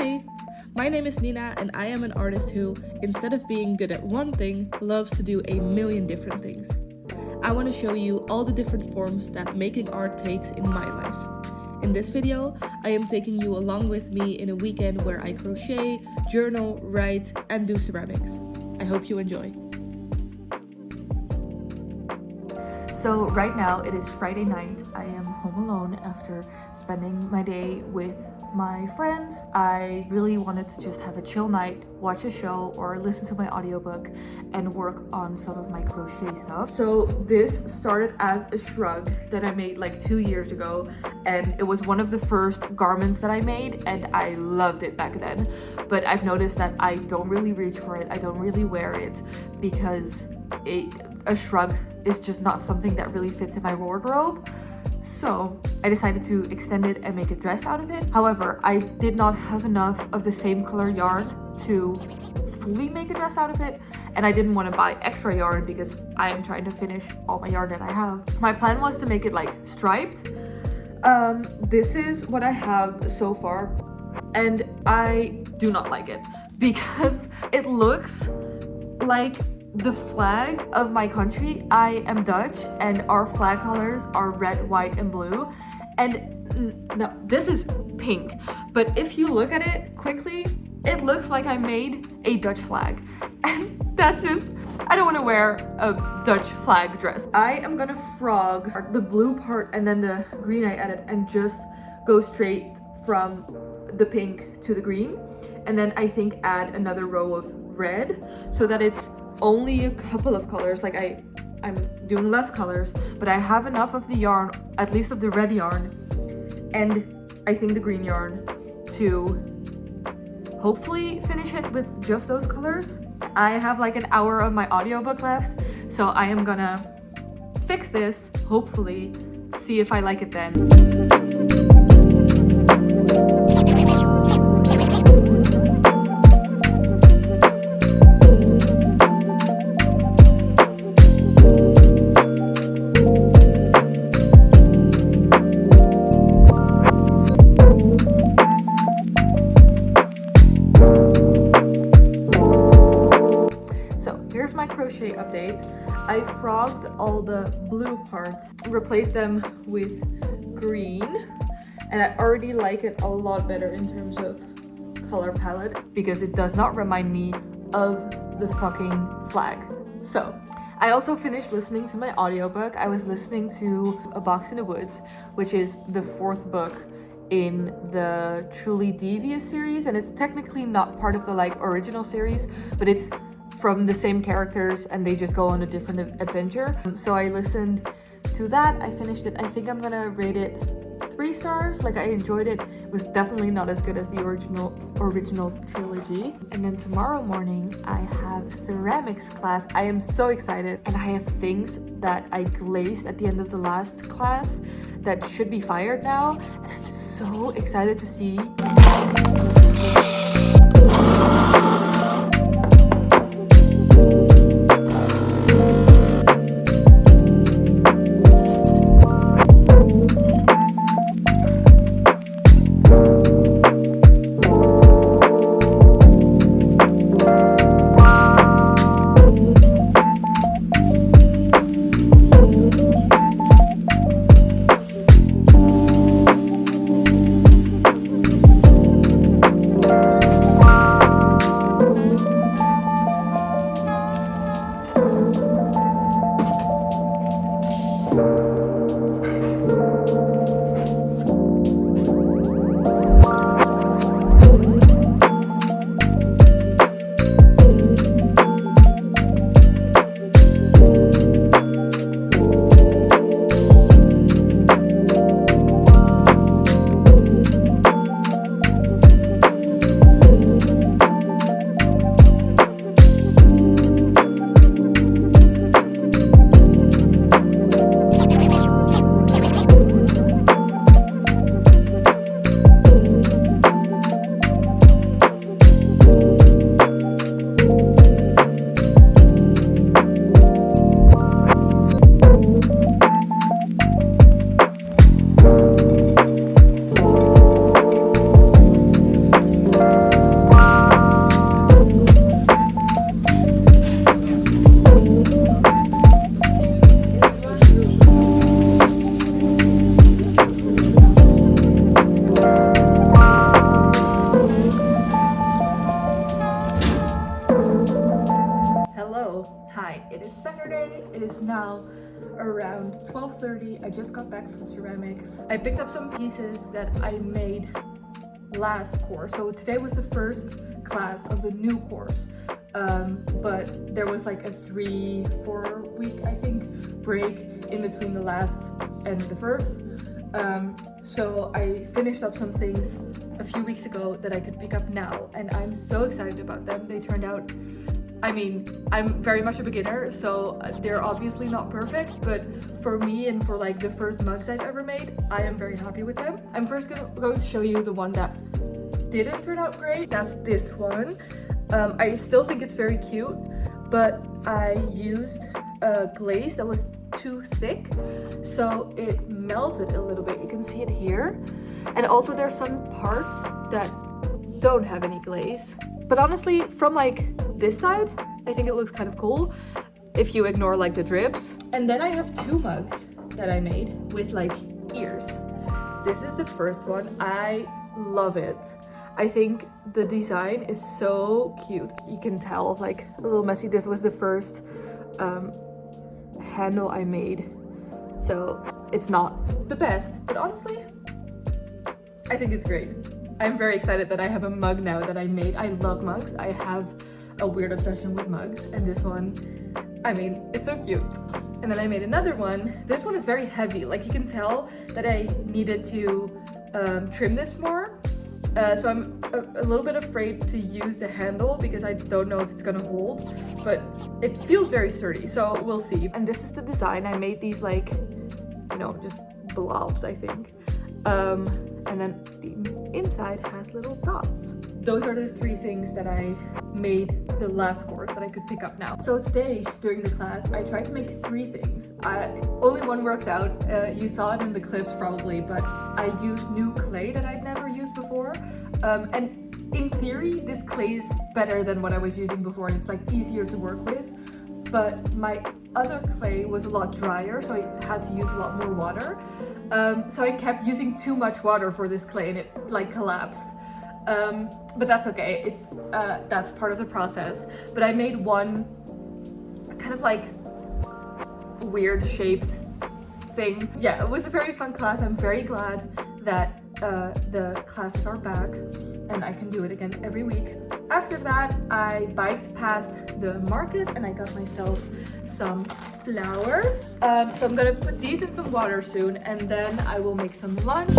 Hi, my name is Nina and I am an artist who, instead of being good at one thing, loves to do a million different things. I want to show you all the different forms that making art takes in my life. In this video, I am taking you along with me in a weekend where I crochet, journal, write, and do ceramics. I hope you enjoy. So right now it is Friday night. I am home alone after spending my day with my friends. I really wanted to just have a chill night, watch a show or listen to my audiobook and work on some of my crochet stuff. So this started as a shrug that I made like 2 years ago, and it was one of the first garments that I made and I loved it back then. But I've noticed that I don't really reach for it. I don't really wear it because a shrug is just not something that really fits in my wardrobe. So I decided to extend it and make a dress out of it. However, I did not have enough of the same color yarn to fully make a dress out of it, and I didn't want to buy extra yarn because I am trying to finish all my yarn that I have. My plan was to make it like striped. This is what I have so far, and I do not like it because it looks like the flag of my country. I am Dutch and our flag colors are red, white, and blue. And no, this is pink. But if you look at it quickly, it looks like I made a Dutch flag. And that's just, I don't want to wear a Dutch flag dress. I am gonna frog the blue part and then the green I added and just go straight from the pink to the green. And then I think add another row of red so that it's only a couple of colors. Like I'm doing less colors, but I have enough of the yarn, at least of the red yarn and I think the green yarn, to hopefully finish it with just those colors. I have like an hour of my audiobook left, so I am gonna fix this, hopefully see if I like it then. Here's my crochet update. I frogged all the blue parts, replaced them with green, and I already like it a lot better in terms of color palette because it does not remind me of the fucking flag. So I also finished listening to my audiobook. I was listening to A Box in the Woods, which is the 4th book in the Truly Devious series, and it's technically not part of the like original series, but it's from the same characters and they just go on a different adventure. So I listened to that, I finished it. I think I'm gonna rate it 3 stars. Like, I enjoyed it. It was definitely not as good as the original trilogy. And then tomorrow morning I have ceramics class. I am so excited, and I have things that I glazed at the end of the last class that should be fired now, and I'm so excited to see. now around 12:30. I just got back from ceramics. I picked up some pieces that I made last course. So today was the first class of the new course. But there was like a 3-4 week, I think, break in between the last and the first. So I finished up some things a few weeks ago that I could pick up now, and I'm so excited about them. They turned out, I mean, I'm very much a beginner, so they're obviously not perfect, but for me and for like the first mugs I've ever made, I am very happy with them. I'm first going to show you the one that didn't turn out great. That's this one. I still think it's very cute, but I used a glaze that was too thick, so it melted a little bit. You can see it here. And also there's some parts that don't have any glaze. But honestly, from like this side, I think it looks kind of cool if you ignore like the drips. And then I have 2 mugs that I made with like ears. This is the first one. I love it. I think the design is so cute. You can tell, like, a little messy. This was the first handle I made, so it's not the best, but honestly, I think it's great. I'm very excited that I have a mug now that I made. I love mugs. I have a weird obsession with mugs, and this one, I mean, it's so cute. And then I made another one. This one is very heavy. Like, you can tell that I needed to trim this more. So I'm a little bit afraid to use the handle because I don't know if it's gonna hold, but it feels very sturdy, so we'll see. And this is the design. I made these like, you know, just blobs, I think. And then the inside has little dots. Those are the 3 things that I made the last course that I could pick up now. So today, during the class, I tried to make 3 things. Only one worked out. You saw it in the clips probably, but I used new clay that I'd never used before. And in theory, this clay is better than what I was using before, and it's like easier to work with. But my other clay was a lot drier, so I had to use a lot more water. So I kept using too much water for this clay, and it like collapsed. But that's okay. It's that's part of the process. But I made one kind of like weird shaped thing. Yeah, it was a very fun class. I'm very glad that the classes are back and I can do it again every week. After that, I biked past the market and I got myself some flowers. So I'm gonna put these in some water soon, and then I will make some lunch.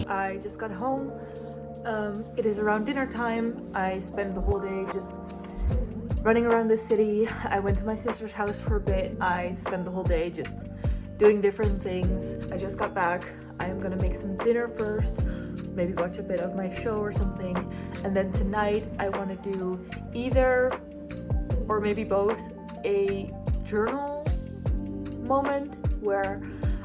I just got home. It is around dinner time. I spent the whole day just running around the city. I went to my sister's house for a bit. I spent the whole day just doing different things. I just got back. I am gonna make some dinner first, maybe watch a bit of my show or something. And then tonight I wanna do either, or maybe both, a journal moment where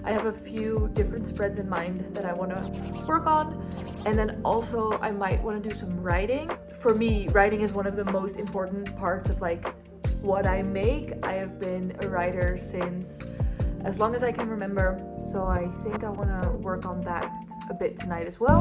I have a few different spreads in mind that I want to work on, and then also I might want to do some writing. For me, writing is one of the most important parts of like what I make. I have been a writer since as long as I can remember, so I think I want to work on that a bit tonight as well.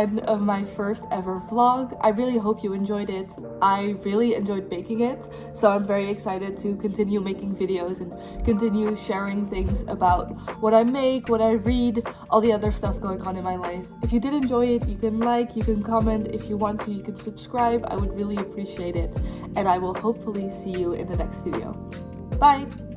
end of my first ever vlog. I really hope you enjoyed it. I really enjoyed making it, so I'm very excited to continue making videos and continue sharing things about what I make, what I read, all the other stuff going on in my life. If you did enjoy it, you can like, you can comment. If you want to, you can subscribe. I would really appreciate it. And I will hopefully see you in the next video. Bye!